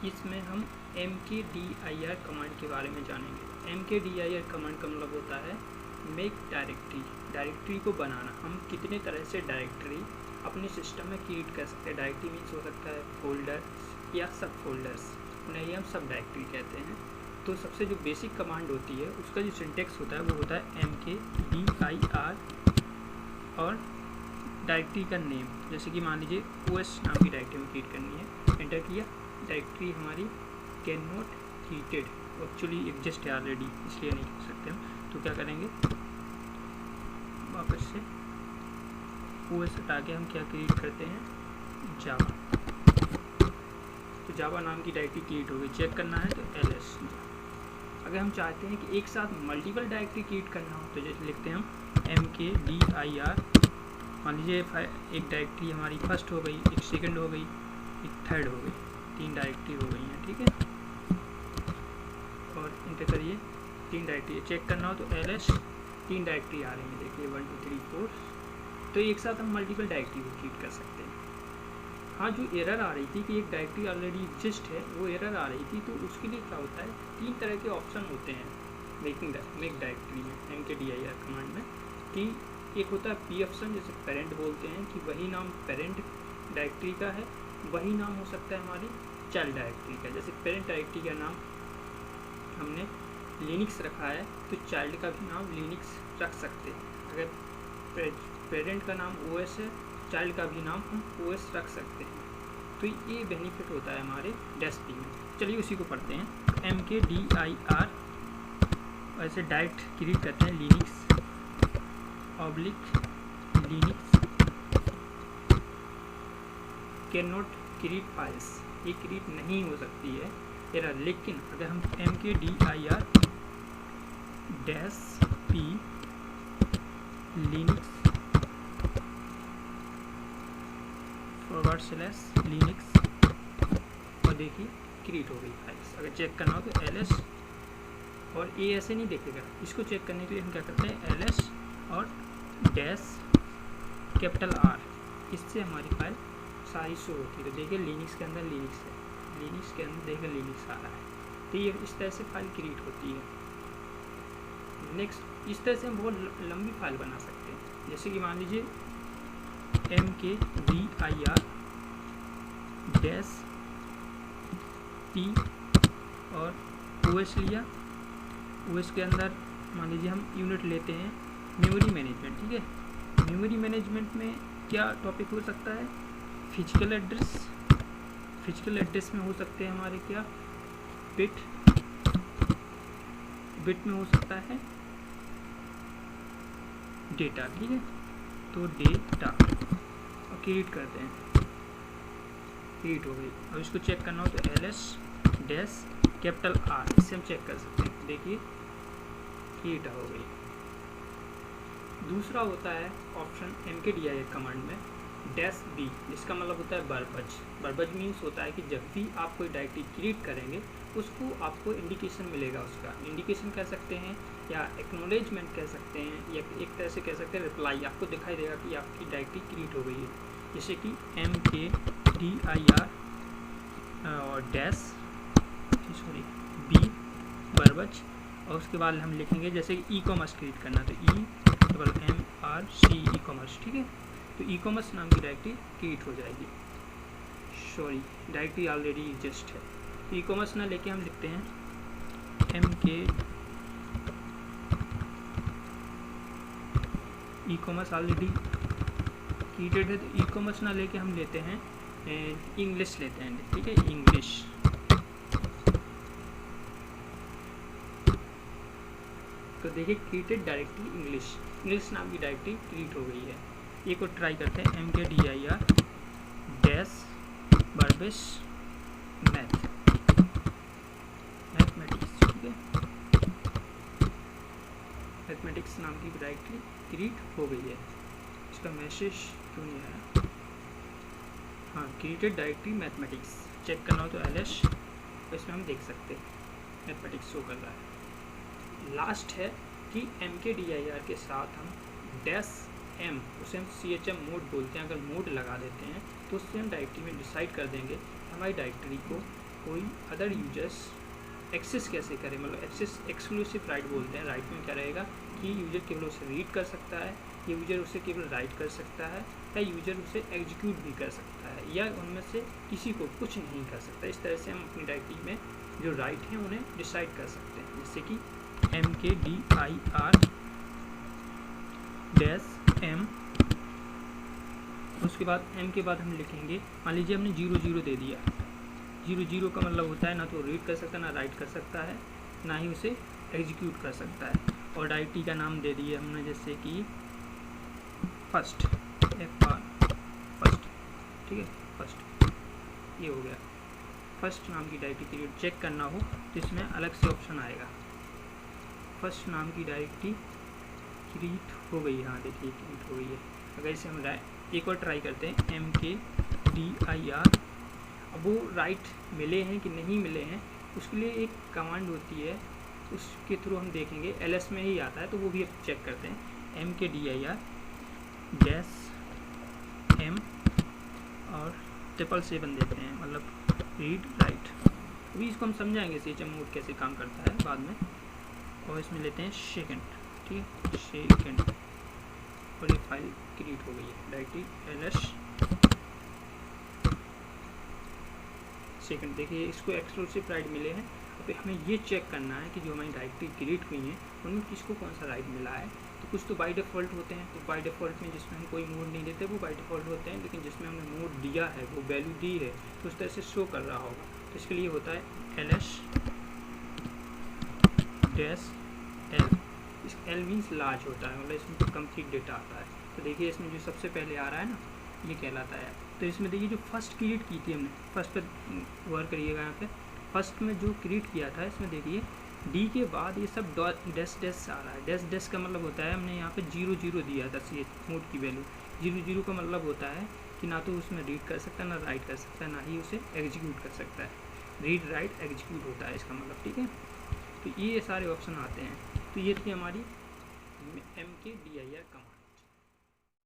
इसमें हम mkdir command के बारे में जानेंगे। mkdir कमांड का मतलब होता है मेक डायरेक्टरी, डायरेक्टरी को बनाना। हम कितने तरह से डायरेक्टरी अपने सिस्टम में क्रिएट कर सकते हैं। डायरेक्टरी मीन्स हो सकता है फोल्डर या सब फोल्डर्स, उन्हें हम सब डायरेक्टरी कहते हैं। तो सबसे जो बेसिक कमांड होती है उसका जो सिंटेक्स होता है वो होता है mkdir और डायरेक्टरी का नेम। जैसे कि मान लीजिए OS नाम की डायरेक्टरी में क्रिएट करनी है, एंटर किया, डायरेक्टरी हमारी can not created, actually exist है ऑलरेडी, इसलिए नहीं कर सकते हम। तो क्या करेंगे, वापस से OS हटा के हम क्या क्रिएट करते हैं, जावा। तो जावा नाम की डायरेक्टरी क्रिएट हो गई। चेक करना है तो ls। अगर हम चाहते हैं कि एक साथ मल्टीपल डायरेक्टरी क्रिएट करना हो तो जैसे लिखते हैं हम mkdir, मान लीजिए एक डायरेक्टरी हमारी फर्स्ट हो गई, एक सेकंड हो गई, एक थर्ड हो गई, 3 डायरेक्टरी हो गई हैं, ठीक है। और इंटर करिए, 3 डायरेक्टरी चेक करना हो तो ls, 3 डायरेक्टरी आ रही हैं, देखिए 1 2 3 4। तो एक साथ हम मल्टीपल डायरेक्टरी को क्रिएट कर सकते हैं। हाँ, जो एरर आ रही थी कि एक डायरेक्टरी ऑलरेडी एग्जिस्ट है, वो एरर आ रही थी, तो उसके लिए क्या होता है, 3 तरह के ऑप्शन होते हैं मेक डायरेक्टरी में, mkdir कमांड में। कि एक होता है p ऑप्शन, जैसे पेरेंट बोलते हैं कि वही नाम पेरेंट डायरेक्टरी का है, वही नाम हो सकता है हमारी चाइल्ड डायरेक्टरी का। जैसे पेरेंट डायरेक्टरी का नाम हमने लिनक्स रखा है तो चाइल्ड का भी नाम लिनक्स रख सकते हैं। अगर पेरेंट का नाम OS है, चाइल्ड का भी नाम हम OS रख सकते हैं। तो ये बेनिफिट होता है हमारे डेस्क में। चलिए उसी को पढ़ते हैं। mkdir ऐसे डायरेक्ट क्रिएट करते हैं, Linux Linux can not create files, ये क्रिएट नहीं हो सकती है एरर। लेकिन अगर हम mkdir -p लिनक्स /लिनक्स और देखिए क्रिएट हो गई फाइल्स। अगर चेक करना हो तो ls, और ये ऐसे नहीं देखेगा, इसको चेक करने के लिए हम क्या करते हैं, ls और -R, इससे हमारी फाइल सारी शो होती है। तो देखिए लिनक्स के अंदर लिनक्स है, लिनक्स के अंदर देखिए लिनक्स आ रहा है। तो ये इस तरह से फाइल क्रिएट होती है। नेक्स्ट, इस तरह से हम बहुत लंबी फाइल बना सकते हैं। जैसे कि मान लीजिए mkdir -p और OS लिया, OS के अंदर मान लीजिए हम यूनिट लेते हैं मेमोरी मैनेजमेंट, ठीक है। मेमोरी मैनेजमेंट में क्या टॉपिक हो सकता है, फिजिकल एड्रेस। फिजिकल एड्रेस में हो सकते हैं हमारे क्या, बिट में हो सकता है डेटा, ठीक है। तो डेटा और क्रिएट करते हैं, क्रिएट हो गई। अब इसको चेक करना हो तो ls -R, इससे हम चेक कर सकते हैं, देखिए क्रिएट हो गई। दूसरा होता है ऑप्शन mkdir कमांड में -b, जिसका मतलब होता है बरबज। बरबज मीन्स होता है कि जब भी आप कोई डायरेक्टरी क्रिएट करेंगे उसको आपको इंडिकेशन मिलेगा, उसका इंडिकेशन कह सकते हैं या एक्नॉलेजमेंट कह सकते हैं, या एक तरह से कह सकते हैं रिप्लाई। आपको दिखाई देगा कि आपकी डायरेक्टरी क्रिएट हो गई है। जैसे कि mkdir और -b बरबज, और उसके बाद हम लिखेंगे जैसे कि ई-कॉमर्स क्रिएट करना, तो EMRC ई-कॉमर्स, ठीक है। तो ई-कॉमर्स नाम की डायरेक्टरी क्रिएट हो जाएगी। सॉरी, डायरेक्टरी ऑलरेडी एग्जिस्ट है। तो ई-कॉमर्स ना लेके हम लिखते हैं ई-कॉमर्स ऑलरेडी क्रिएटेड है, तो ई-कॉमर्स ना लेके हम लेते हैं इंग्लिश लेते हैं, ठीक है, इंग्लिश। तो देखिए क्रिएटेड डायरेक्टरी इंग्लिश नाम की डायरेक्टरी क्रिएट हो गई है। एक और ट्राई करते हैं, mkdir -barbis मैथमेटिक्स, ठीक है। मैथमेटिक्स नाम की डायरेक्टरी क्रिएट हो गई है। इसका मैसेज क्यों नहीं आया, हाँ, क्रिएटेड डायरेक्टरी मैथमेटिक्स। चेक करना हो तो ls, इसमें हम देख सकते हैं मैथमेटिक्स शो कर रहा है। लास्ट है कि mkdir के साथ हम -m, उसे हम CHM मोड बोलते हैं, अगर मोड लगा देते हैं तो उससे हम डायरेक्टरी में डिसाइड कर देंगे हमारी डायरेक्टरी को कोई अदर यूजर्स एक्सेस कैसे करें, मतलब एक्सेस एक्सक्लूसिव राइट बोलते हैं। राइट में क्या रहेगा कि यूजर केवल उसे रीड कर सकता है, यूजर उसे केवल राइट कर सकता है, या यूजर उसे एग्जीक्यूट भी कर सकता है, या उनमें से किसी को कुछ नहीं कर सकता। इस तरह से हम अपनी डायरेक्टरी में जो राइट हैं उन्हें डिसाइड कर सकते हैं। जैसे कि mkdir-m, उसके बाद m के बाद हम लिखेंगे, मान लीजिए हमने 0 दे दिया। 0 का मतलब होता है ना तो रीड कर सकता है, ना राइट कर सकता है, ना ही उसे एग्जीक्यूट कर सकता है। और डायरेक्टरी का नाम दे दिए हमने, जैसे कि फर्स्ट, फर्स्ट, ठीक है, फर्स्ट, ये हो गया। फर्स्ट नाम की डायरेक्टरी क्रिएट चेक करना हो तो इसमें अलग से ऑप्शन आएगा। फर्स्ट नाम की डायरेक्टरी क्रिएट हो गई, हाँ देखिए क्रिएट हो गई है। अगर इसे हम एक और ट्राई करते हैं, mkdir, अब वो राइट मिले हैं कि नहीं मिले हैं उसके लिए एक कमांड होती है, उसके थ्रू हम देखेंगे, ls में ही आता है तो वो भी अब चेक करते हैं। mkdir-m और 777 देते हैं, मतलब रीड राइट। अभी इसको हम समझाएंगे CHM मोड कैसे काम करता है बाद में। और इसमें लेते हैं सेकंड, ठीक है, सेकंड, और ये फाइल क्रिएट हो गई है डायरेक्टरी ls सेकंड। देखिए इसको एक्सक्लूसिव राइट मिले हैं। अब हमें ये चेक करना है कि जो हमारी डायरेक्टरी क्रिएट हुई हैं उनमें किसको कौन सा राइट मिला है। तो कुछ तो बाय डिफ़ॉल्ट होते हैं, तो बाय डिफ़ॉल्ट में जिसमें हम कोई मोड नहीं देते वो बाय डिफ़ॉल्ट होते हैं, लेकिन जिसमें हमने मोड दिया है वो वैल्यू दी है तो उस तरह से शो कर रहा होगा। तो इसके लिए होता है ls-l, इस l मीन्स लार्ज होता है, मतलब इसमें कंप्लीट डेटा आता है। तो देखिए इसमें जो सबसे पहले आ रहा है ना ये कहलाता है। तो इसमें देखिए जो फर्स्ट क्रिएट की थी हमने, फर्स्ट पर वर्क करिएगा यहाँ पे, फर्स्ट में जो क्रिएट किया था इसमें देखिए डी के बाद ये सब डैश डैश आ रहा है। डैश डैश का मतलब होता है हमने यहाँ पे 0 दिया था सी मोड की वैल्यू। 0 का मतलब होता है कि ना तो उसमें रीड कर सकता है, ना राइट कर सकता है, ना ही उसे एग्जीक्यूट कर सकता है। रीड राइट एग्जीक्यूट होता है इसका मतलब, ठीक है। तो ये सारे ऑप्शन आते हैं। तो ये थी हमारी mkdir कमांड।